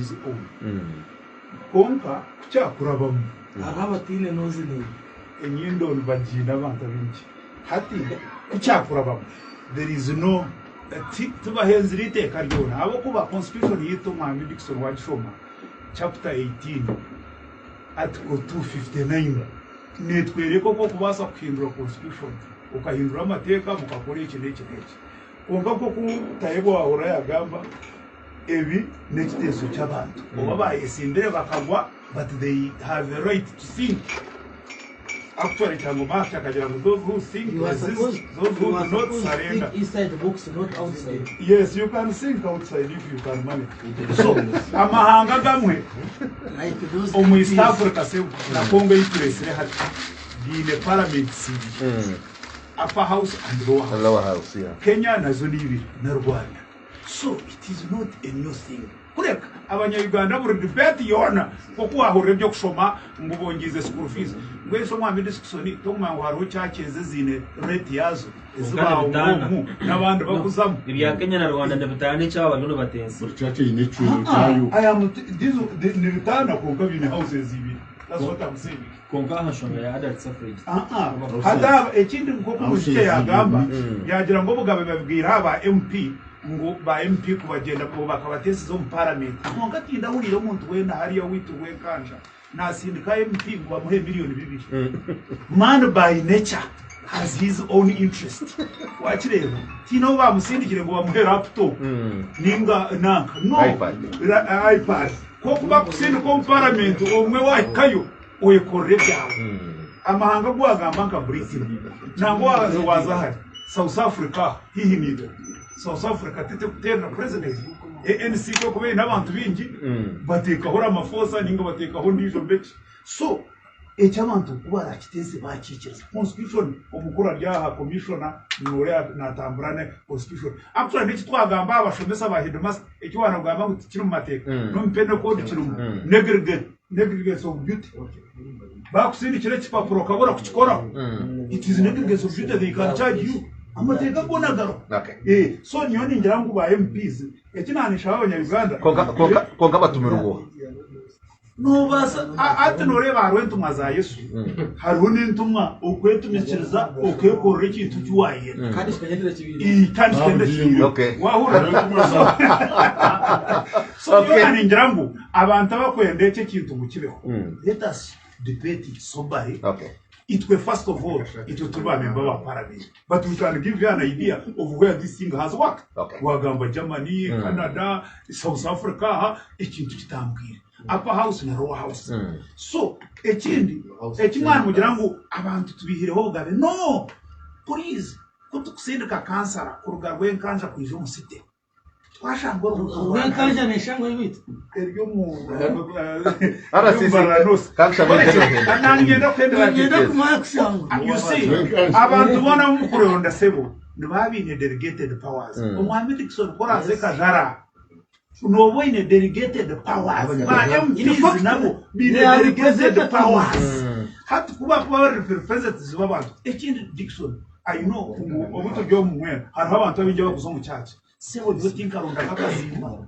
his own konka kucyakurabamo ababatine nozi ni enyindo bagina abantu bingi hati kucyakurabamo there is no tubahenze riteka ryona abo kuba constitution yito Mwami Dickson Wachoma chapter 18 article 259 netwereko ko kubasa kuhindura constitution ukahindura amateka mukakora iki n'iki kumva ko kutayebo ahora yagamba ebi n'ekiteso cy'abantu oba bayesindire bakagwa but they have a right to think. Actually, Tangomacha Kajago, those who think resist, those who do not surrender. Think inside the box, not outside. Yes, you can think outside if you can manage. So, amahanga gamwe omu East Africa se na Congo interest le hati in the parliament seat. Upper house and lower house. Yeah. Kenya na zonibi na Rwanda. So it is not a new thing. Kureka abanya-Uganda buri debate yona kuko ahore byo kushoma ngo bongize school fees ngweso Mwami Dickson tongma waro cyakeze zine rate yazo ezibawo n'abandi bakuzamo ibya Kenya na Rwanda ndabitane cy'abantu batense buri cyake yinecu cyayo I am this ni bitana konka bine houses ibi that's what I'm saying konka hashonga ya adult suffrage hada ekindi nkoko mushye yagamba yagira ngo bugabe babwira aba MP ngo ba MP kubagenda ko bakabatese zo mu parliament nkonga tinda hurira umuntu wenda hariyo wituwe kanja nasindika MP ngo bamuhe miliyoni 2 man by nature has his own interest wachireba tino bamusindikire ngo bamuhe laptop ninga nanka no iPad ko kuba kusindika mu parliament omwe wakayo oyekorre byawe amahanga gwagamba nka Britain nango wazahari South Africa hihimide South Africa tete kutera president ANC ko kubera n'abantu bingi batekahora amafosa ninga batekaho ndijo bechi so echabantu kubara kitese bakikiriza constitution obukura ryaha commissioner nore natamburane constitution actually ndiki twagamba abashomesa ba headmaster ekiwana gamba ngo kiri mu mateka no mpene code kiri mu negligence of duty bakusindikire kipapuro kabora kukikora it is negligence of duty they can charge you amateka bonagaro so nyoni ngira ngo ba MPs ekinanisha abanya-Uganda konka batumira uwo no basa atenore barwentumwa za Yesu hariho n'intumwa okwetumikiriza okekora ikintu cyuwaye kandi kigenda kibiri kandi kigenda kibiri wahura so nyoni ngira ngo abantu abakwenda icyo kintu mukibeho let us debate it soberly. It will first of all, it will be a member of Parliament. But we can give you an idea of where this thing has worked. Wagamba Germany, Canada, South Africa, upper house and lower house. So, ekimwana mugirango abantu tubihireho gabe. No! Please, kutukusindika kansara kuruga rwenkanja kwije umusite. Twashangwa rwenkanja neshangwa ibiti. Eryo mu You see, abantu bona mukuronda sebo nibabine delegated powers. Omwami Dickson kora zekajara. Unoboine delegated powers. Ba MPs nabo bine delegated powers. Hatu kuba representatives babantu. Ekindi Dickson, I know obuto byo mwe hariho abantu abinje bakuzo mu church. Sebo niwe tinkaronda kakazimba.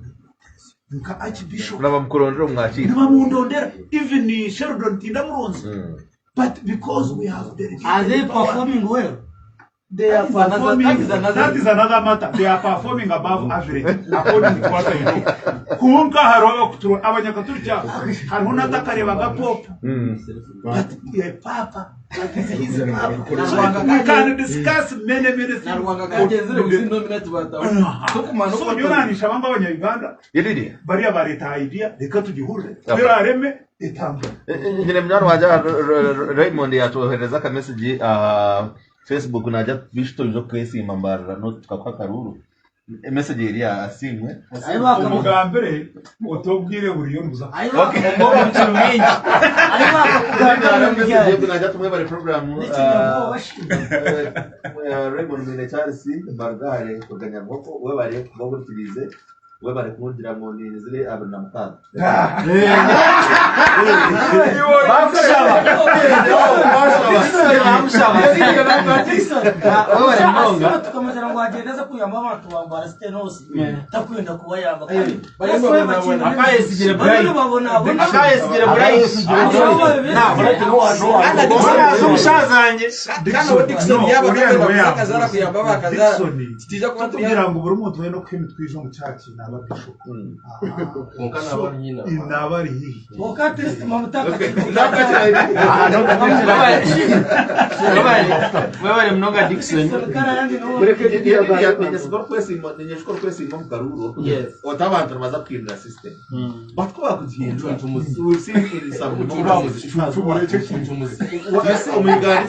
Nka Archbishop nabamkurondera mwakira nabamundondera even Sheldon Tindamuronzi but because we have delegated are they performing well? They are performing that is another matter. They are performing above average according to what I know. Kunka haro kuturo abanyakaturya hariho natakareba gapop but the papa his papa so we can discuss many things. So yonanisha bamba abanya-Uganda yedidi bari abareta idea reka tugihurire kubera reme etamba nyine mnyaro waja Raymond yatohereza ka message Facebook naja bishito njo kwesi mambara no tukakwa karuru message iri asimwe umugambere otobwire buri yo nuza okay mboga mchiro mingi message naja tumwe bari program Raymond Mine Charles Bargare kuganya ngoko we bari kubagutirize we bari kumudira mu nizire abana mukanda tukamujana ngo agendeze kuyamba abantu bambara stenosi takwenda kuba yamba akayesigire burayi akayesigire burayi umushazange Dixon yabakazara kuyamba bakazara tija kugira ngo buri muntu no kwimitwije mu cyaki naba bishop Mukana barnyina inabari hihi wakati mamutaka wewe mnonga Dixon Nishukuru kwesi mu karuru otabantu bamaze kwirira system batwa kugenda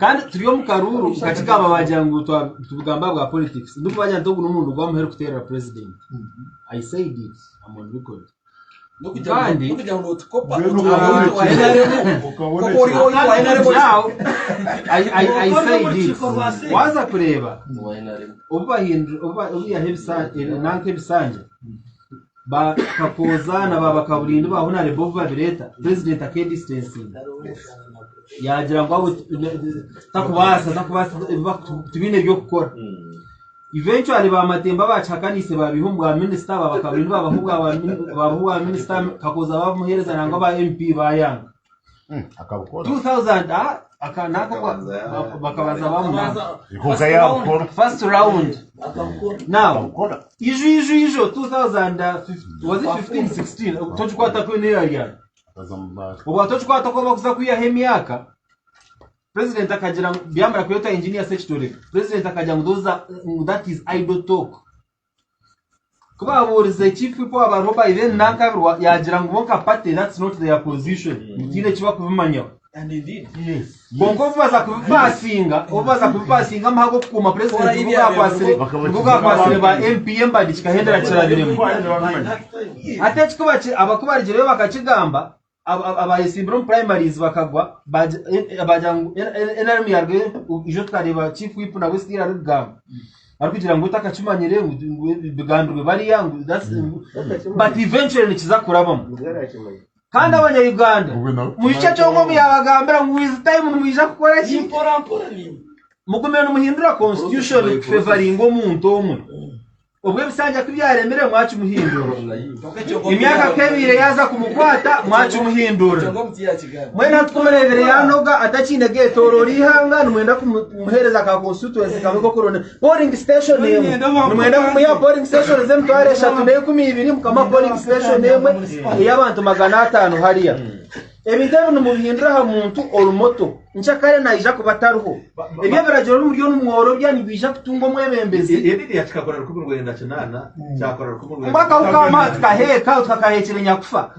kandi turiyo mu karuru katika babagira ngo tubugamba bwa politics ndubanya ndogo n'umuntu gwamuhera kutera president I said it I'm on record kandi kugira ngo tukopa I said it waza kureba uba hebisanje nanke bisanje bakakozana babakaburinda bahuna rebova bireta president ake distancing yagira ngo takubasa tubine byo gukora eventually bamatemba bacakanise babihumbwa minister babakaburinda babahuwa minister kakoza bamuhereza nangwa ba MP bayanga akabukora 2000 akanako bakabaza bamuna ikoka yakora first round now ijo 2015 was it 15 16 tochikwata kwene yari ubwo tochikwata ko bakuza kuyahe myaka president akagira byamara kuyota engineer secretary president akagira ngo that is idle talk kuba burize chief people abaroba even nankabirwa yagira ngo bonka party that's not their position mutine kiba kubimanya and indeed yes bongo baza kubasinga mahago kuma president uvuga kwasire ba MPM badikahenda kirabiremo ate kikuba abakubarije bakakigamba abayisimbro primaries bakagwa bajangu NRM yarwe ijo twareba chief whip na west ira rugamba arikugira ngo utakacimanyire bigandurwe bari yangu but eventually kizakurabamo kandi abanya-Uganda mu bice cyo ngo yabagambira ngo wiz time mwija gukora iki mugumene muhindura constitution favoring omuntu omwe ubwe bisanja kubyaremere mwacu muhindura imyaka kebire yaza kumukwata mwacu muhindura mwena tkumerevere yanoga atachine getoro rihanga numwenda kumuhereza ka constituency kamwe korone polling station nemwe numwenda kumuya polling station zemtware 312 mukama polling station nemwe yabantu 500 hariya ebitero numuhindura ha muntu orumoto nchakare naija kubataruho ebyo barajoro n'umuryo n'umworo byani bija kutungo mwebembezi edidi yakikakora rukumurwe ndacenana cyakora rukumurwe mbaka ukama tukaheka tukakahekere nyakufa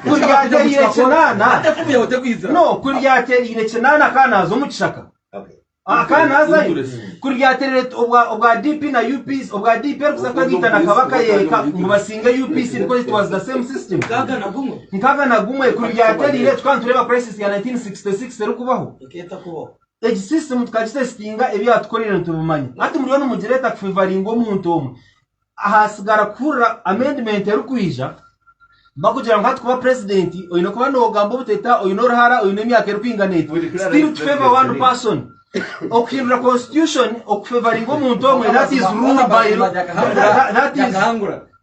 kuryaterire cenana atakubiye utegwiza no kuryaterire cenana kanazo mu kishaka akanaza kuryaterire obwa DP na UPs obwa DP kusaka gitana kabaka yeka ngo basinga UPs because it was the same system nkaga nagumwe kuryaterire twantureba crisis ya 1966 rukubaho iketa kubaho egi system tukagitestinga ebyo atukorera ntubumanye ati muri no mugireta kufavaringa omuntu omwe ahasigara kura amendment yarukwija bakugira ngo kuba president oyino kuba no gambo buteta oyino rahara oyino myaka rukwinganete still to favor one person okindura constitution okufavoringa omuntu omwe that is ruled by that is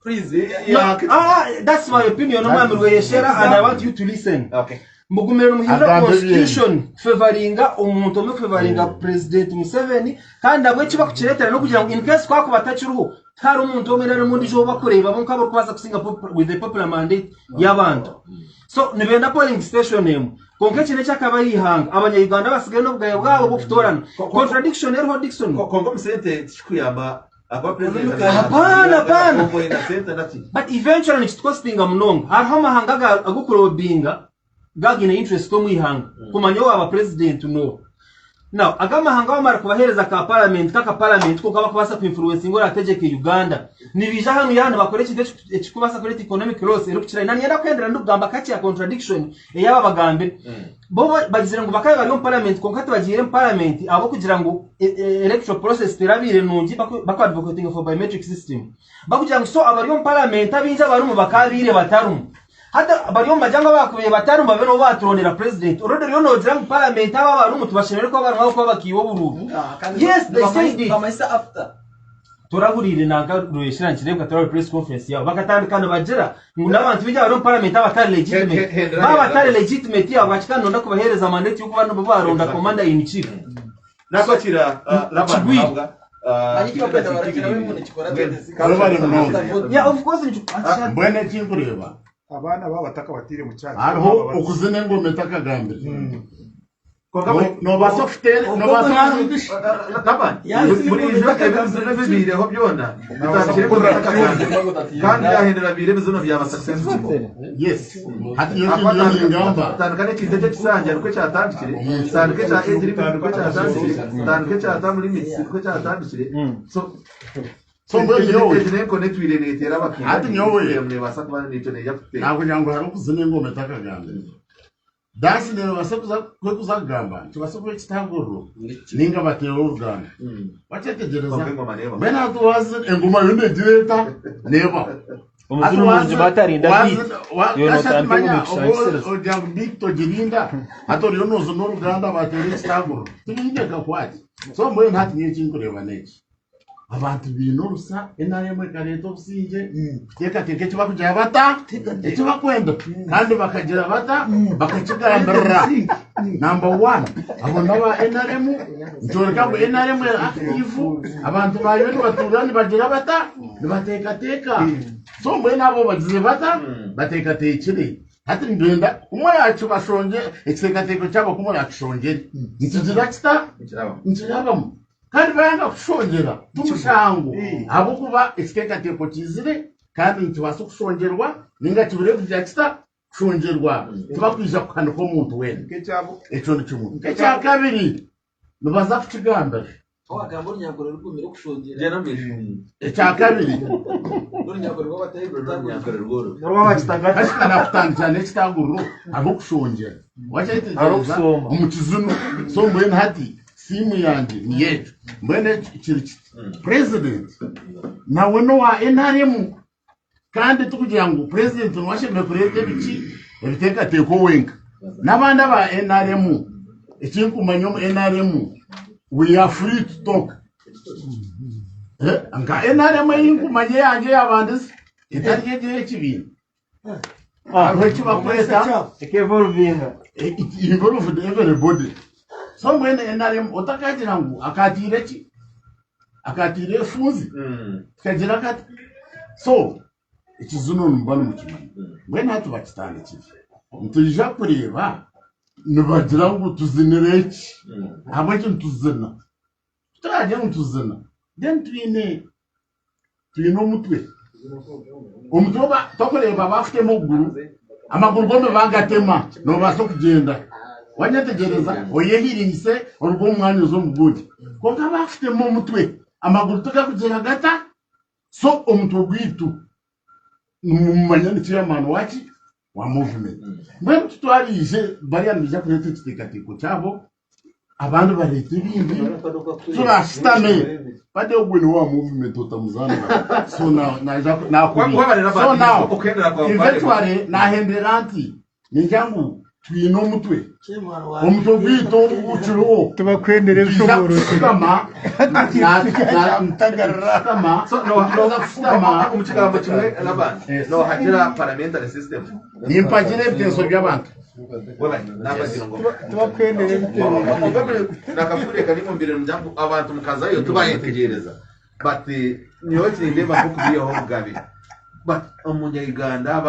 please that's my opinion omwami rweyeshera and I want you to listen okay mugumero muhindura constitution favoringa omuntu omwe favoringa president Museveni kandi abwe kiba kukiretera no kugira ngo in case kwa kubatakiruho hari umuntu omwe rero mundi jo bakureba bonkabo kwaza kusinga with the popular mandate y'abantu so nibenda polling station emwe konke kine cyakaba yihanga abanya-Uganda basigaye no bwaye bwabo bukutorana contradiction erho Dixon kongo musente tikuyamba aba president hapana nati but eventually nikitwastinga munongo hariho amahanga agukurobinga gagina interest to mwihanga kumanya waba president no now agamahanga bamara kubahereza ka parliament ko kaba kubasa ku influence ngora ategeke Uganda nibija hano yana bakoresha ekikubasa kuri economic loss erukira nani yenda kwendera ndugamba kati ya contradiction eyaba bagambe bo bagizira ngo bakaye bari mu parliament ko kati bagire mu parliament abo kugira ngo electoral process terabire nungi bako advocating for biometric system bakugira ngo so abari mu parliament abinja bari mu bakabire batarumu hata bariyo majanga bakubiye bataru mbabeno baturondera president already ryo nozira mu parliament aba barumu tubashemere ko abantu bako bakiwo bururu yes they said it bamasa after turahurire nanga rushira nkirebwa tora press conference yabo bakatandikana bajira ngo nabantu bijya bari mu parliament abatari legitimate babatari legitimate yabo bachikana nda kubahereza mandate yo kuba no baronda commander in chief nakotira labantu yeah of course mbone kinkureba abana babataka batire mu cyane hariho ukuzine ngo metaka gambe no basofte no basofte muri ijoro bibireho byona kandi yahindura bire bizuno byaba successful yes hati yo ngamba tandukane kindeje kisanja ko cyatandikire tandukane cya ejiri ko cyatandikire tandukane cya tamuri mitsi ko cyatandikire so mbere yo ejene connect wire netera bakira hati nyowe mnebasa kubana n'icyo nejya kute nako nyango hari ukuzine ngo metaka gambe dasi ne basakuza kwe kuzagamba tubasokwe kitagoro ninga batero uruganda bacetegereza bena tuwaze enguma yone direta neba umuzuru batarinda ojang bito jirinda atori yonozo n'uruganda batero kitagoro tinindeka kwati so mwe ntati nyinshi nkureba neki abantu binurusa enaremwe kareto businje teke kibakuja bata ekibakwenda kandi bakagira bata bakakigambira number 1 abona ba enaremu ntoreka ngo enaremu active abantu bayo baturani bagira bata nibateka so mwe nabo bagize bata bateka tekire hati ndenda umwe yacu bashonje ekiteko cyabo kumwe yakishonje ntikigira ntirabamo kandi bayanga kushongera tumushango abo kuba ekiteko kizire kandi ntibasa kushongerwa ninga kibire kujakita kushongerwa tubakwija kukana ko muntu wene echo ndicyumuntu echa kabiri nubaza kukigamba agambo nyakore rukumira kushongera echa kabiri nyakore ko batari nyakore rworo norwa bakitanga ashikana kutangana ekitaguru abo kushongera wachete umukizunu so mwene hati simu yanjye ni yetu mbene kiriki president nawe no wa NRM kandi tukugira ngo president nwasheme kurete biki ebiteka teko wenka nabanda ba NRM ekinkumanyo mu NRM we are free to talk anga NRM yinkumanye yanjye yabandise itariye ekibintu aho kibakweta evolvinga involve everybody so mwene NRM otakagira ngo akatire ki akatire fuzi kagira kati so ikizuno mbano mukimanye mwene hatu bakitanga kivi ntujja kureba nibagira ngo tuzinireki hamwe cyo tuzina tutaje ngo tuzina then twine umutwe umutoba tokoreba bafite muguru amaguru gombe bagatema no baso kugenda wanyategereza oyehirinse urugo umwanya zo mugudi ko bafite mu mutwe amaguru tukakugera gata so umutwe gwitu mumanya n'ikiyamano waki wa movement mbere tutwarije bariya bija kurete kitekateko cyabo abantu barete bindi turashitame bade ubuni wa movement utamuzana so now eventually nahenderanti ninjangu twino mutwe umutwe gwito ucuruo tubakwendere ushobora kama na mtagarra kama so no kama umukigambo kimwe n'abandi no hagira parliamentary system nimpagire bitenso by'abantu nabagira ngo tubakwendere nakafureka nimumbire mujambo abantu mukazayo tubayetegereza but niyo kirindeba ko kubiyeho mugabe but umunyayuganda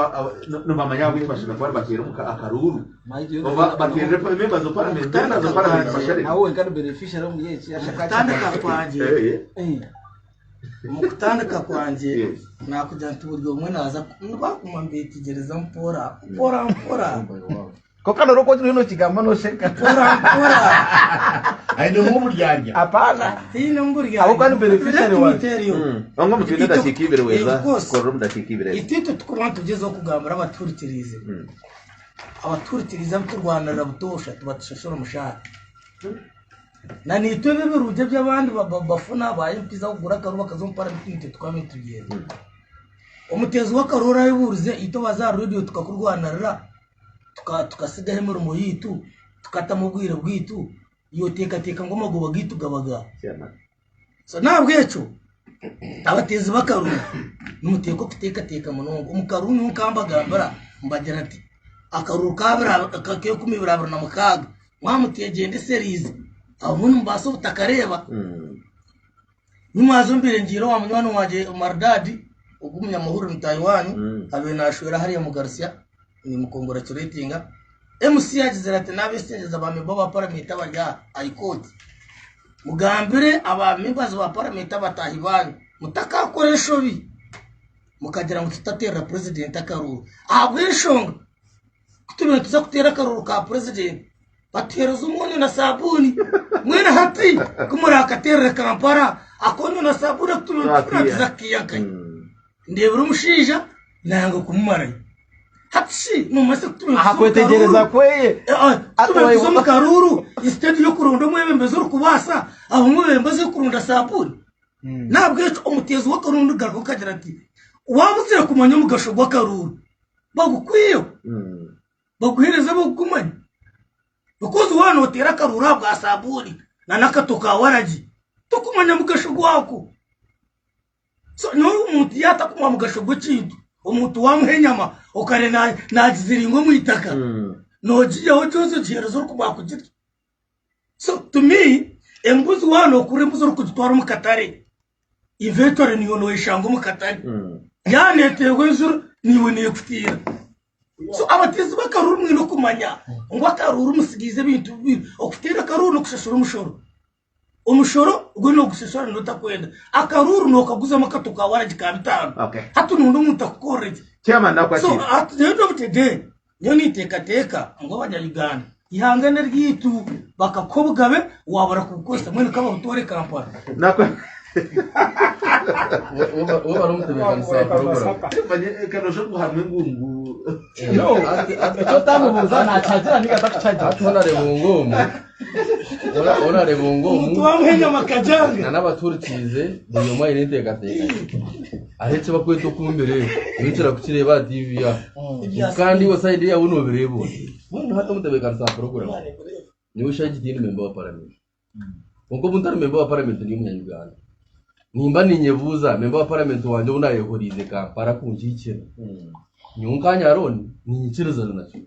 no bamanya wifashije kwa bakera akaruru bakera members of parliament members of parliament bashare nawe kandi beneficiary mu yeki ashaka mukutandika kwanje nakugira nti buryo umwe naza kumwambitigereza mpora Koka noroko no kigamba no sheka. Aine nk'uburyarya. Apana. Hino mburya. Abo kandi beneficiary wa. Ngo mutwinde ndakikibere weza. Korum ndakikibere. Itito tukubantu tugezeho kugambara abaturikirize. Abaturikiriza mu Rwanda rabutosha tubatushashora mushaka. Na nitwe bebe ruje by'abandi bafuna bayimpiza kugura karuba kazompara bitinte twame tugenda. Umutezi w'akarora y'uburuze ito bazara radio tukakurwanarira tukasigahe mu rumo yitu tukata mu bwire bwitu iyo teka ngo mago bagitu gabaga. So nabwecho abatezi bakarura numuteko kuteka munongo umukaruni ukambagambara mbagira ati akaruru kabira kakiyo kumibirabura na mukaga mwamutegende series abunu mbaso butakareba nyumazo mbere ngiro wa munwana waje Mardadi ugumya amahoro mu Taiwan abe nashwera hariya mu Garcia ni mukongora turetinga MC yagize ati nabesengeza abamemba ba paramita barya ayikoti mugambire abamembazo ba paramita batahibanye mutakakoresho bi mukagira ngo tutatera president akaruru abwishonga kutubira tuza kutera akaruru ka president batereza umunyu na sabuni mwene hati kumurakatera Kampala akonyo na sabuni kutubira tuza kiyakanye ndebura umushija nanga kumumara hatsi numase kutubira akwetegereza kweye atubira tuza mukaruru instead yo kurunda mwebembezo rukubasa abo mwebembezo kurunda sabuni nabwe umutezi w'akarundu garako kagira ati wabuzira kumanya mugashogwa karuru bagukwiyo baguhereza bagumanya ukoze wana otera karura bwa sabuni na nakatoka waraji tukumanya mugashogwa wako so no umuntu yata kuma mugashogwa kintu umuntu wamuhenyama okare nagiziringo mwitaka nojiye ojozo jerezo kubakugira so to me embuzi wana okure mbuzo kudutwara mu Katare inventory niyo no ishango mu Katare yanetewe zuru niwe nekutira so abatezi bakaruru mwino kumanya ngo akaruru musigize bintu okutira akaruru no kushashura umushoro gwe no gushashura no takwenda akaruru no kaguza makatuka waraji ka bitano hatu nundo mutakorege Chairman nakwati so at the end of the day nyoni teka ngo bajya Uganda ihangane ryitu bakakobugabe wabara kukosta mwene kaba utore Kampala nakwa Uba rumutebeka nsa program. kanosho guhamwe ngungu no icyo tamubuza ntacagira nigatakucagira Atona rebongomu. Ona rebongomu. umuntu wamuhenya makajanga N'abaturikize buyo mwa inete gateka. Ahetse bakweto kumbere bicara kukireba TV ya. Kandi wo side ya uno birebo. Umuntu hata mutebeka nsa program. Ni ushaji dini member wa parliament. Ngo buntari member wa parliament ni umunyarwanda. Nimba ninyevuza member wa parliament wanje unayehorize Kampala kunjikira. Nyunkanya Aroni ninyikirizana nacho.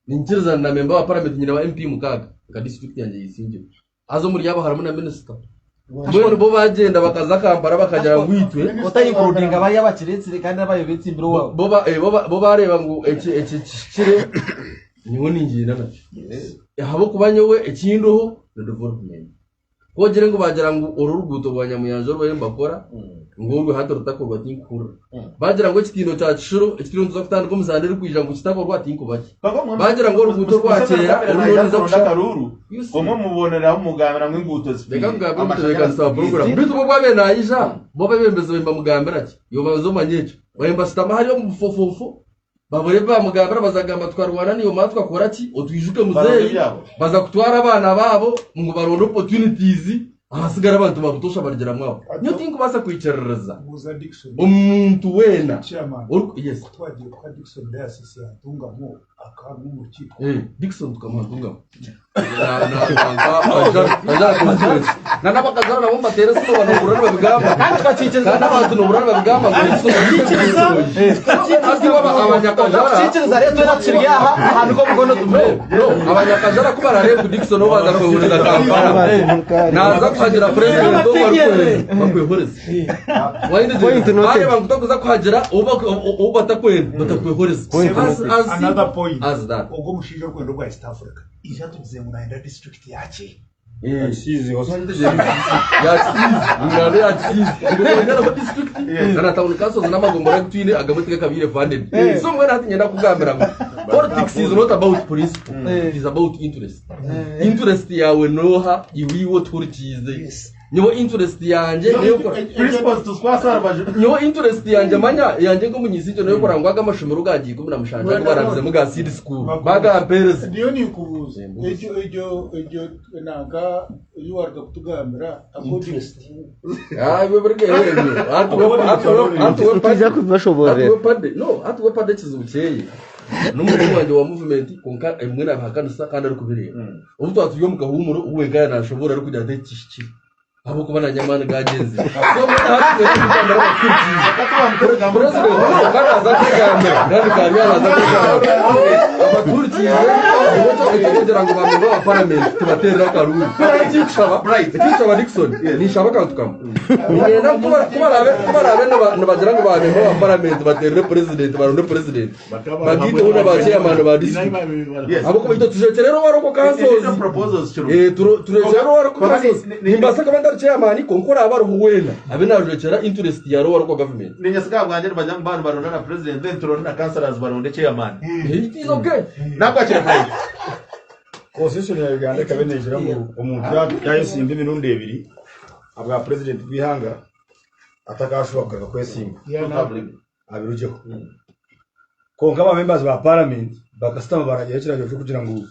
Ninyikirizana na member wa parliament nyina wa MP mukaga ka district yanje yisinje. Azo muri yaba harimo na minister. Mbona bo bagenda bakaza Kampala bakajya ngwitwe utari kurudinga bari abakiretsire kandi abayobetse imbere wabo bo bareba ngo eki kire niho ninjira nacho. Habo kubanyowe ekindoho no development. Kogere ngo bagira ngo ururuguto rwa Nyamuyanzo rwo bakora ngo urwe hato rutakorwa tinkura bagira ngo kitino cya Kishuro ikitino tuza kutandika umusande uri kwija ngo kitakorwa tinko baki bagira ngo uruguto rwa kera urunza kushaka Komo mubonera umugambira mw'inguto Reka ngabira mutebeka nsaba program bitu bwo babe nayija bo babembeze bemba mugambira ati yo bazo manyecho bayemba sitama hariyo mufofofo babure ba mugambira bazagamba twarwana niyo matwa akora ati otwijuke muzeyi baza kutwara abana babo ngo baronde opportunities ahasigara abantu babutosha barigera mwaho niyo tinko basa kwicerereza umuntu wena yes twagiye kwa Dickson Diocese yatungamo akantu mu kiko Dickson tukamutunga na nabakazana nabo mbatera sino banogura babigamba kandi twaciciriza n'abantu n'uburana babigamba ngo twaciciriza rero twaciriye aha ahantu ko mugono tumwe abanyakajara kuba rare Dickson no baza kwihuriza Kampala naza kuhagira president bakwihuriza wayinde bangutokuza kuhagira uba batakwenda batakwihuriza another point as that ubwo mushinja rwendo rwa East Africa ijatuze mu Naenda district yaki Shizi wasanje ngirane yachizi ngirane ba district kana tauni kaso na magombo ya kutwine agamutika kabire funded so mwena ati nyenda kugambira ngo Politics is not about principle. It is about interest. Interest yawe noha iwiwo turikize. Niwo interest yanje niyo principles twasarabaje niyo interest yanje manya yanje ngo munyisije no kurangwaga amashomero gagiye kumira mushanja baravuze mu ga seed school baga perez niyo ni kubuze ejo naga iyo warga kutugambira interest we burge atuwe pade kizubukeye n'umuntu wanje wa movement konka emwe nabakanisa kandi ari kubireba ubu twatuye mu gahumuro uwe gaya nashobora ari kujya tekishiki abo kubana nyamana gagenze so hatwe kugambira abakurikije president baraza kugambira kandi kanyana abakurikije ubuto kugira ngo bamwe ba parliament tubaterera karuru kicaba Nixon ni shabaka tukamo ngena kubarabe n'abagira ngo bamwe ba parliament baterere president baronde president bagite una ba chairman ba district abo kubito tuje rero waroko kansozi tureze rero waroko kansozi nimbasaka chairman konkora abaruhuwena abenajekera interest ya rowar ko government ninya sika bwanje bajya mbana barona na president then turona na councillors baronde chairman it is okay nabwakira fight constitution ya Uganda kabenejera mu umuntu yayisimba imirundi ebiri abwa president bihanga atakashobora kwesimba abirujeho konka ba members ba parliament bakastama baragira kirajyo cyo kugira ngo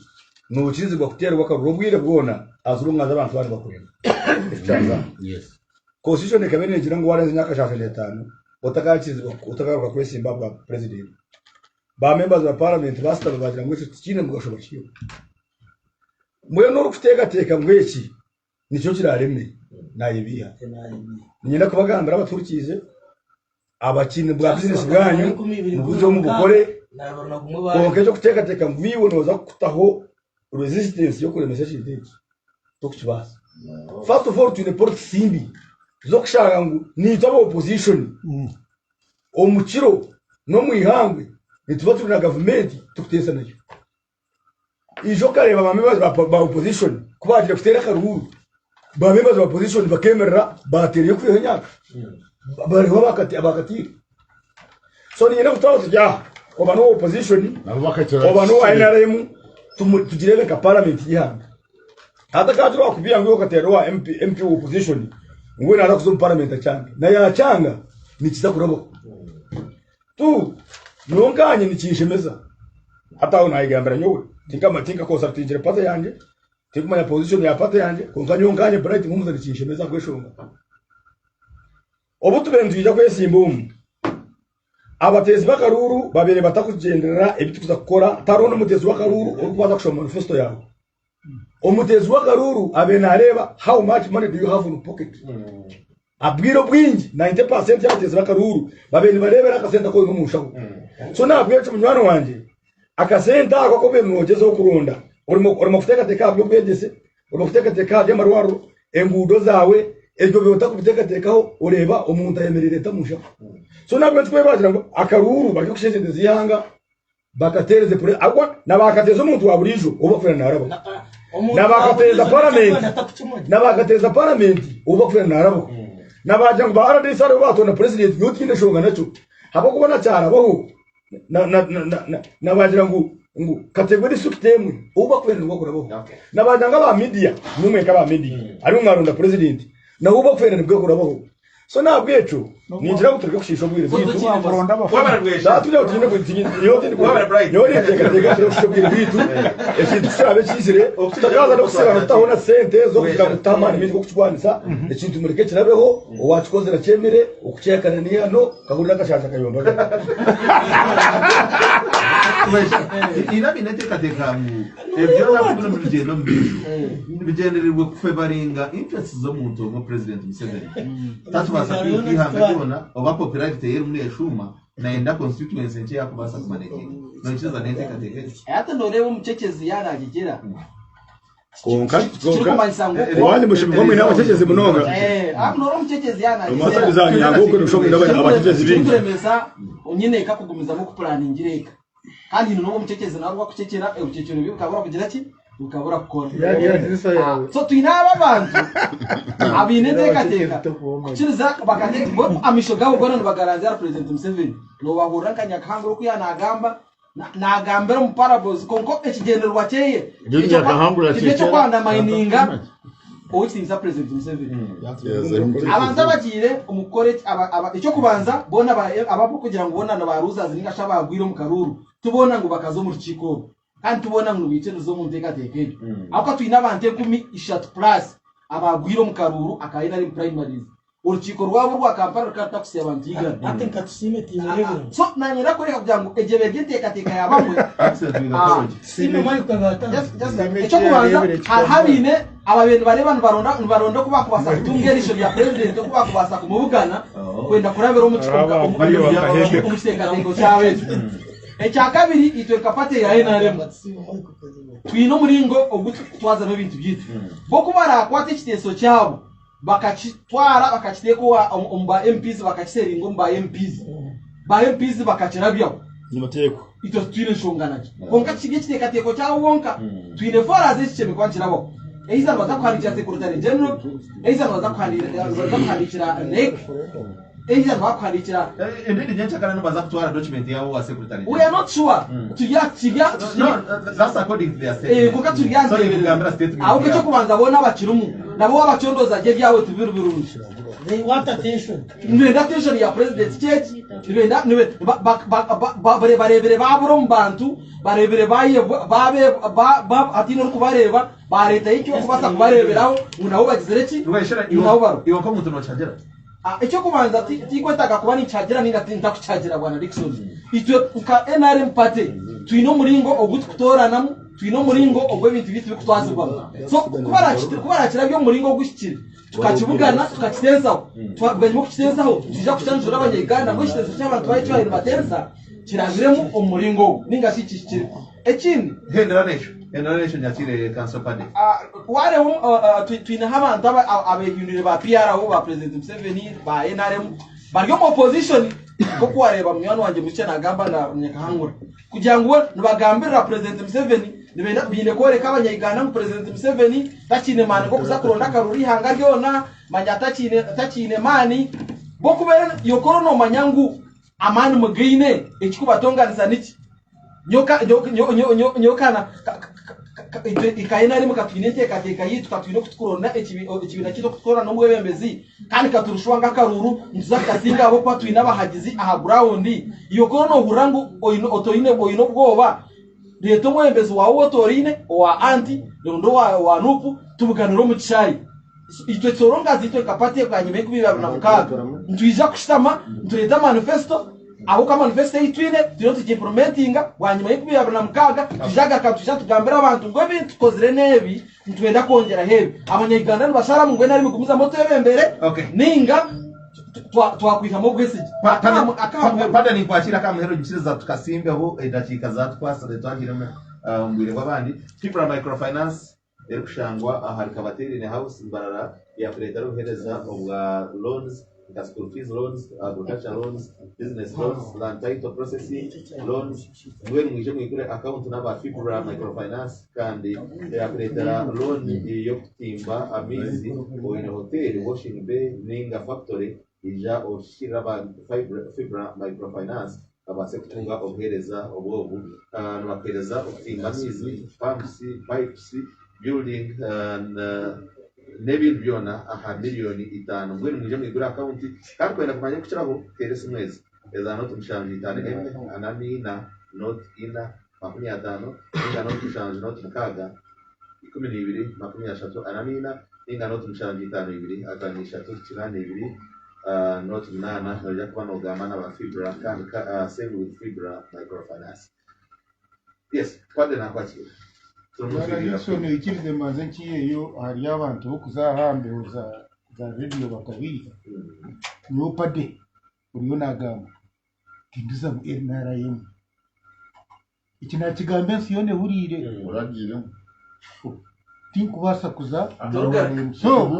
nubukizi bwa kuterwa karubwire bwona azurumwaza abantu bari bakwenda yes constitution kabenejera ngo warenze nyaka 5 utakakirizwa kwesimba bwa president ba members ba parliament bastaba bagira ngo kine mugashobora kiyo mwe no rufuteka mweki nicyo kirareme nayibiha nyina kubagambira abaturikize abakine bwa business bwanyu mu buryo mu bukore konke cyo kuteka mwiwe noza kutaho resistance yo kuremesha chideki tokibasa first of all to report simbi zo kushaka ngo ni taba opposition omukiro no mwihangwe nituba turi na government tukutesa nayo ijo kareba ba members ba opposition kubagira kutera karuru ba members ba opposition bakemerera bateriye kwiho nyaka bari abakati so ni nyina kutaho tujya obano opposition obano NRM tugirebe ka parliament yihanga hata kaje bakubia ngo katerwa MP opposition ngo nara kuzum parliament cyanga na ya cyanga nikiza kurabo tu nonganye nikishemeza hata unayigambira nyowe tinga kosa tinjire pata yanje tikumanya position ya pata yanje konkanyonganye bright mumuza nikishemeza kweshonga obutu bendwija kwesimbumu abatezi bakaruru babere batakugendera ebitukuza gukora tarona mutezi wakaruru urukwaza kushoma manifesto yawe omutezi wakaruru abena areba how much money do you have in pocket abwiro bwingi 90% y'abatezi bakaruru babene barebera akasenta ko n'umushaho so nabwiye cyo munywano wanje akasenta ako ko bemwogeze okurunda urimo kuteka teka byo bwegese urimo kuteka teka y'amarwaro engudo zawe ebyo byo utakubiteka tekaho ureba umuntu ayemerere tamushaho so nabwo twe bagira ngo akaruru bakikusheze zihanga bakatereze pure agwa nabakateza umuntu wa burijo ubakufera narabo nabakateza parliament ubakufera narabo nabaje ngo barade sare batonda president yotinde shonga naco habo kubona cyara baho nabagira ngo kategori sukitemwe ubakufera ngo kurabo nabaje ngo ba media numwe ka ba media ari umwarunda president na ubakufera nibwo kurabo so nabwecho ninjira guturuka kushisho bwire bitu baronda da tujya tujye kwitsinyi yode teka kushisho bwire bitu ekintu cyabe cyizire tutakaza no kusera utabona sente zo kugira gutamana imiti kuchwanisa ekintu mureke kirabeho wachikozera cyemere ukucyekana ni hano kahurira gashasha kayomba ina bineteka mu ebyo nakubona mu rugendo mbisho bigendererwe kufevaringa interests zo muntu ngo president Museveni tatubasa kwihanga kibona oba popularity yeri muneshuma naenda constituency nche yakubasa kumanekeka nochiza neteka hata ndoreba umucecezi yaragigera konka wani mushimwa mwe n'abacecezi munoga noro umucecezi yaragigera umasaje zanyu yango ko rushobora abacecezi bingi turemeza unyine kakugumiza mu kuplaningireka kandi n'uwo umucecezi narwo kucekera ubucecero bikabura kugira ki ukabura gukora so twinaba abantu abineteka kiriza bakateka bo amisho gabo bwana bagaranza ya president Museveni no bahura kanya kanguru kuyanagamba nagambira mu parables konko ekigenderwa cyeye Ndio akahangura cyo kwanda mininga uwitsinza president Museveni abanza bagire umukore icyo kubanza bona abapo kugira ngo bonana baruzazi ningasha bagwire mu karuru tubona ngo bakazo mu rukiko kandi tubona ngo bice zo mu nteka tekeke ako twina abante 10 plus abagwire mu karuru akayina ari primaries urukiko rwabo rwa Kampala rukatakusi abantiga ate nkatusime timirego so nanyira ko reka kugira ngo ejebe giteka yabamwe sime mayi kagata icyo kubanza habine ababintu baronda kuba kubasa kutungerisho bya president kuba kubasa kumubugana kwenda kurabera umucikoka umusekateko cyawe ecya kabiri itwe kapate ya NRM twino muringo ogutu twaza no bintu byitu bo kubara kwate kiteso cyabo bakachitwara bakachiteko umba MPs bakachiseringa umba MPs ba MPs bakachirabya nimateko ito twine shongana konka kigekiteka teko cyawo wonka twine fora zishime kwanchirabo eiza bazakwandikira secretary general eiza bazakwandikira NEC eiza bazakwandikira Indeed, the Chakara numbers up to our document here was secretary. we are not sure No, that's according to their statement. kuka turiyanze Sorry, Uganda statement. aho cyo kubanza bona bakirumu nabo babacondoza je byawe tubiru birungi they want attention nwenda attention ya president church nwenda barebere baburo mbantu barebere baye babe atino kubareba bareta icyo kubasa kubareberaho nabo bagizere ki nabo baro Iwo ko muntu no chagera. icyo kubanza tikwetaka kuba ni chagera ninga tinta kuchagera bwana Dickson icyo ka NRM party twino muringo oguti kutoranamo twino muringo ogwe bintu bitu kutwazibwa so kubara kirabyo muringo gushyikira tukakibugana tukakitenzaho twabwanyemo kukitenzaho tujya kucyanjura abanyeganda ngo kitenzo cy'abantu bayi cyo batenza kiragiremo umuringo ninga shikikira ekindi Generation yatire council party. ware twina habantu abeyunire ba PR abo ba president Museveni ba NRM baryo mu opposition ko kuwareba mwana wanje mucye nagamba na nyakahangura kugira ngo nibagambira president Museveni nibenda bine koreka abanyayigana mu president Museveni takine mane ko kuza kuronda karuri hanga ryona manya takine mani bo kubera yokoro no manyangu amani mugine ekikubatonganiza niki nyokana ikaina ari mukatwinete kateka yitu katwino kutukurona ekibina kito kutukora no mwebembezi kandi katurushwanga karuru nzakazinga abo kwa twina bahagizi aha ground iyo kono hurangu otoine boino bwoba leto mwembezi wawo otorine wa anti ndo wa nupu tubuganiro mu cyayi itwe toronga zitwe kapate kwa nyime kubira na mukaga ntwija kushitama ntureta manifesto aho ka manifesto yitwine tino tukimplementinga wanyuma y'ikubira na mukaga tujaga kaptusha tugambira abantu ngo bintu kozire nebi ntwenda kongera hebi abanyaganda bashara mu ngwena ari mugumiza moto yebembere ninga twakwihamo bwesije pada ni kwashira kamuhero gishiriza tukasimbeho dakika za twasare twagiremo mbwire kwabandi Fibra Microfinance eri kushangwa ahari kabaterine house imbarara ya Fredero ruhereza obwa loans school fees loans, agriculture loans, business loans, land title processing loans. When we jump into account number Fibra Microfinance, kandi yakuletera loan yo kutimba amizi oine hotel washing bay ninga factory ija oshira ba Fibra Microfinance abase kutunga ohereza obwobu nabakereza okutimba amizi pipes building and n'ibintu byona aha miliyoni 5 mbwene muje mwigura account kandi kwenda kumanya kuchiraho terese mwezi eza not mshanje 5 anamina not ina 50 inga not mshanje not mukaga 12 anamina inga not mshanje 5 akanisha tukirane 2 not 8 naja kuba no gamana ba Fibra kandi save with Fibra Microfinance. Yes, kwade na kwakira Nixon ikirize maze nkiyeyo hari abantu bo kuzahambe za radio bakabiza nyopade uriyo nagamba kinduza mu NRM ikina kigambe siyone burire uragire tinkubasa kuza so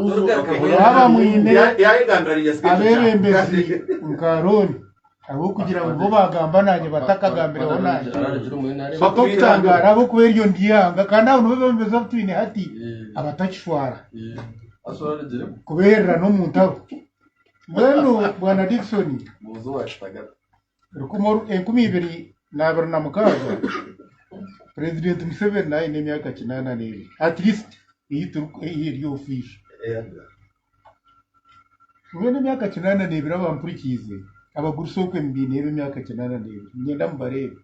aba mwine yayigambira abebembezi nkaroni abo kugira ngo bagamba nanye batakagambira onanje bakokutangara abo kubera iyo ndiyanga kandi abantu bebembeza twine hati abatakishwara kubera no muntabo mwenu bwana Dickson muzo washitagara rukumo 20 nabiri na mukaga President Museveni naye n'emyaka 82 at least iyi ryo official mwene myaka 82 abampurikize abagurusoke mbine y'imyaka 82 ngenda mbarebe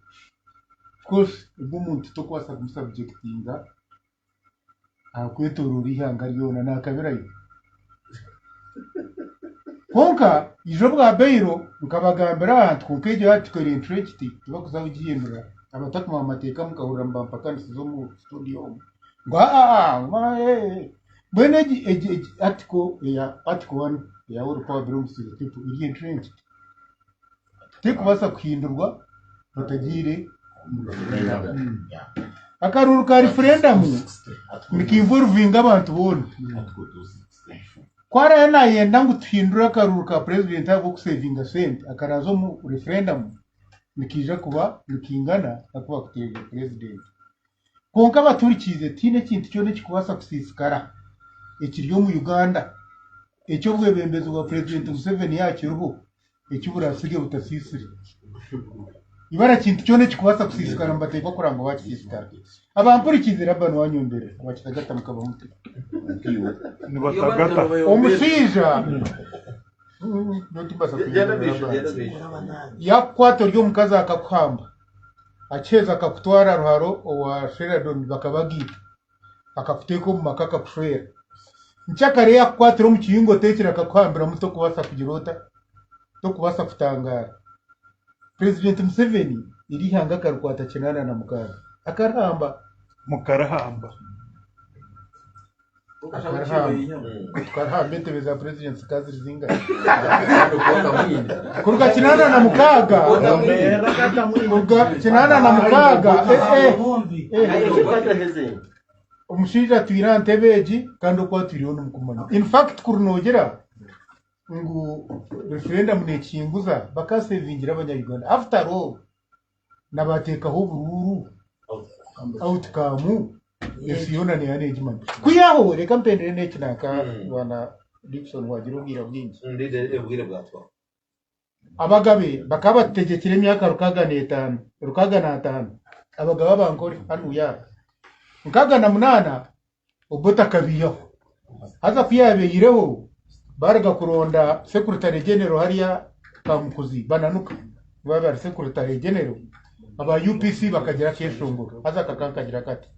of course ubwo muntu to kwasa kumusubjectinga akwetorura ihanga ryona nakabirayo konka ijo bwa beiro nkabagambira twukeje hatikore interest tubakuza ugihindura abatakuma amateka mukahura mbampaka nsizo mu studio ngwa mwene article 1 ya World Power Belongs to the People iri entrenched tekubasa kuhindurwa batagire akaruru ka referendum nikimvuruvinga abantu bone kwara yenda ngo tuhindura akaruru ka president abo kusavinga sent akarazo mu referendum nikija kuba nikingana nakuba kuteje president konka baturikize tine kintu cyo nikubasa kusisikara ekiryo mu Uganda ecyo bwebembezo bwa president Museveni yakiruho ecyo burasige butasisire ibara kintu cyo nikubasa kusisikara mbateka kurango bakisikara abampurikize rabano wanyombere abakitagata mukaba muti ni batagata omusija yakwato ryo mukazi akakwamba acheza akakutwara ruharo wa Sheridan bakabagita akakuteko mu makaka kushwera nchakare yakwatiro mu kiyingo tekira akakwambira muto kubasa kugirota to kubasa kutangara President Museveni iri hanga karukwata kinana na mukazi akaramba mukarahamba tukarahamba tebeza president kazi zinga kuruka kinana na mukaga kuruka kinana na mukaga umushinja twira ntebeji kandi uko twiriho n'umukumanya in fact kurunogera ngo referendum nekinguza bakasevingira abanyarwanda after all nabatekaho bururu outcome esiona ne management kuyaho reka mpendere nekinaka bana Dickson wagira ubwira bwingi ndide ebwire bwatwa abagabe bakabategekira imyaka rukaga na 5 abagaba bankore hano ya nkaga na 8 ubota kabiyo haza kuyabeyireho baraga kuronda secretary general hariya kamukuzi bananuka baba secretary general aba UPC bakagira keshongoro haza kakankagira kati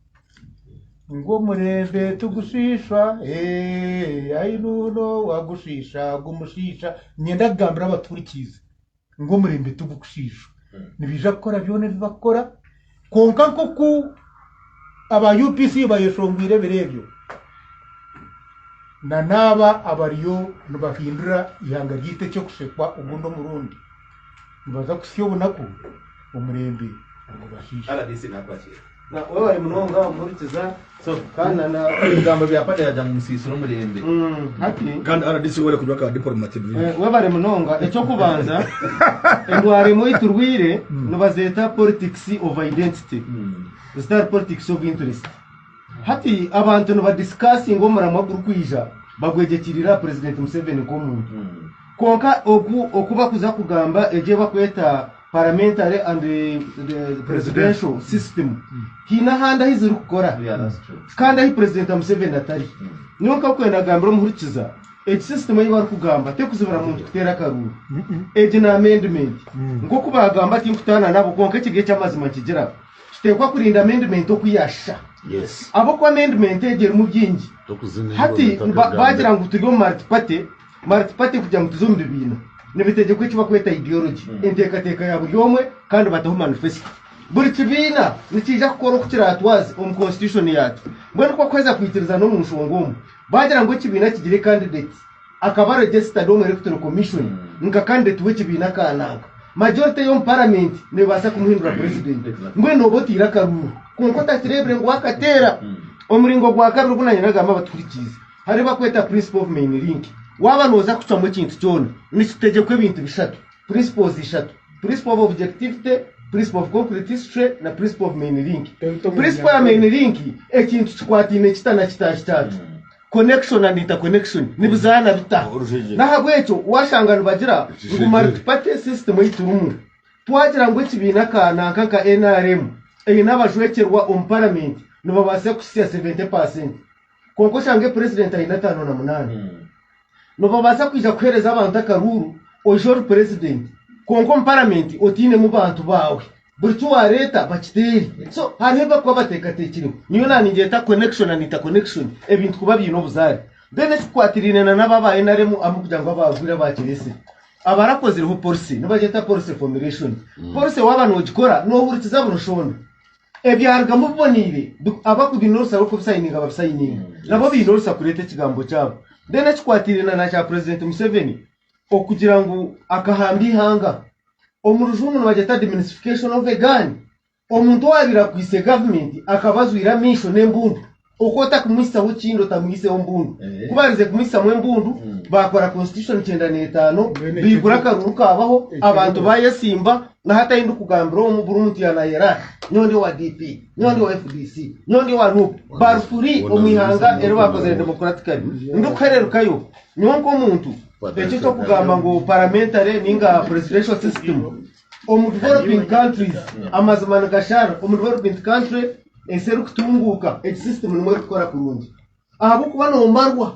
ngo murembe tugushisha ayinuno wagushisha gumushisha nyenda gambira abaturikize ngo murembe tugushisha nibija gukora byone bibakora konka ku aba UPC bayeshongwire birebyo na naba abariyo nubahindura ihanga ryite cyo kushekwa ubundo murundi nibaza kusiyobona ko umurembe ngo bashisha RDC nakwakira na wewe wali munonga murikiza so kana na ibigambo byapade yaja mu musisiro murembe hati kandi RDC wale kujwa ka diplomatic wewe wali munonga ecyo kubanza endwari mu iturwire nubazeta politics of identity star politics of interest hati abantu no badiscussing omura maguru kwija bagwegekirira president Museveni ko muntu konka okuba kuza kugamba eje bakweta parliamentary and the presidential system hina handa hizuru kukora kandi hi president Museveni atari niyo kakwenda gambiro muhurikiza eji system yibaru kugamba te kuzibara muntu kutera karuru eji na amendment ngo kubagamba ati nkutana nabo konka kige cyamazima kigera kitekwa kurinda amendment okuyasha Yes. Abo kwa amendment egera mu byingi hati bagira ngo turigo multi-party kujya mu tuzo mbibina nibitegeko cyo bakweta ideology entekateka ya buri omwe kandi bataho manifesto buri kibina nikija gukora kukiratwazi mu constitution yacu mbona ko kweza kwitiriza no mu nshongomo bagira ngo kibina kigire candidate akaba registered mu electoral commission nka candidate we kibina kananga majority yo parliament ne basa kumuhindura president ngwe no botira karuru kunko takirebre ngo akatera omuringo gwa karuru kunanyiraga abaturikiza hari bakweta principle of main link waba noza kucamo kintu cyone nikitegekwe ibintu bishatu principles ishatu principle of objectivity principle of concretism na principle of main link principle ya main link ekintu kikwatine kitana kitashitatu connection and interconnection nibuzana bitaho nahabwecho washangana bagira ngo multi party system yiturumu twagira ngo ekibina kananka nka NRM n'abajwekerwa omu parliament nibabasa kusiya 70% konko shange president ayina 58 nibabasa kwija kuhereza abantu akaruru ojoro president konko mu parliament otine mu bantu bawe buri tuwareta bakiteri so haneba kwa batekatekiriwe niyo nani ngeta connection anita connection ebintu kuba bino buzari bene tukwatirine na nababa NRM amukugira ngo abagwira bakirese abarakoziriho policy nibageta policy formulation policy w'abantu bagikora no huritiza burushona ebyarga mubonire abakubinosa bako bisayininga babisayininga nabo binosa kurete kigambo cyabo bene tukwatirine na cha president Museveni okugira ngo akahambi hanga omurujunu nibageta demystification of a gun omuntu wabira kwise government akabazwira mission embundu okota kumisa wuchindo tamwise ombundu kubarize kumisa mwembundu bakora constitution 95 bigura karuruka abaho abantu bayesimba na hata indu kugambira mu Burundi yanayera nyondi wa DP nyondi wa FDC nyondi wa NUP barfuri omihanga ero bakoze democratically ndukererukayo nyonko omuntu ekyo cyo kugamba ngo parliamentary ninga presidential system omu developing countries amazimana gashara omu developing country eseru kutunguka system nimwe gukora kurungi abo kuba no marwa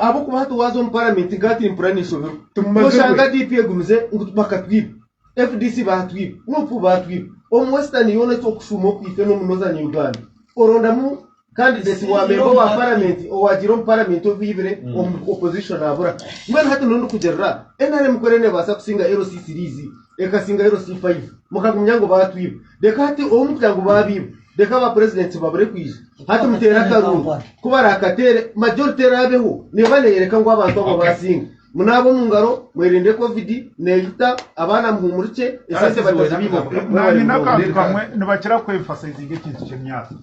abo kuba hatu wazo mu parliament ngati impranisho tushanga DP egumize bakatwiba FDC batwiba nupu batwiba omu western yone cyo kushumo kwife no munoza ni Uganda oronda mu candidate wa member wa parliament o wajiro mu parliament ovivire opposition abura mwene hatu nundu kugerra NRM korene basa kusinga LC series ekasinga LC5 mukagumya ngo batwiba deka hati omu kujango babiba deka ba president babure kwije hati mutera karungu kubara akatere majority rabeho nebane yereka ngo abantu abo basinga munabo mungaro mwerinde covid neyita abana muhumurice esase batazibibo nani nakamwe nibakira ku emphasize ikintu cy'emyaka.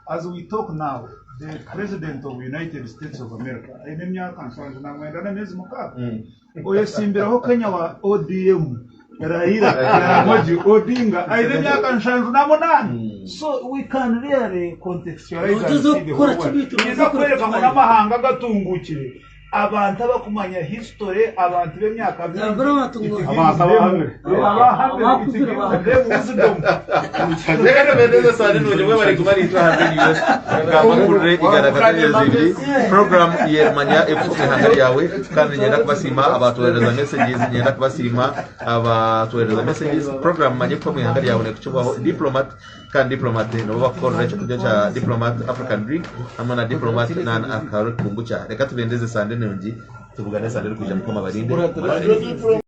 As we talk now, the president of the United States of America, emyaka nsanje namwenda na mezi mukaka oyesimbiraho Kenya wa ODM Raila Jaramogi Odinga emyaka nsanje na monani. So we can really contextualize iza kwereka ngo namahanga gatungukire abantu abakumanya history abantu b'emyaka program yermanya efuke hangari yawe kandi nyenda kubasima abatohereza messages nyenda kubasima abatohereza messages program manye ko hangari yawe ne kuchubaho diplomat kandi diplomat no bakora cyo kujya cha diplomat African Drink amana diplomat nan akaro kumbucha reka tubendeze sande nongi tuvugane sande kujya mukoma barinde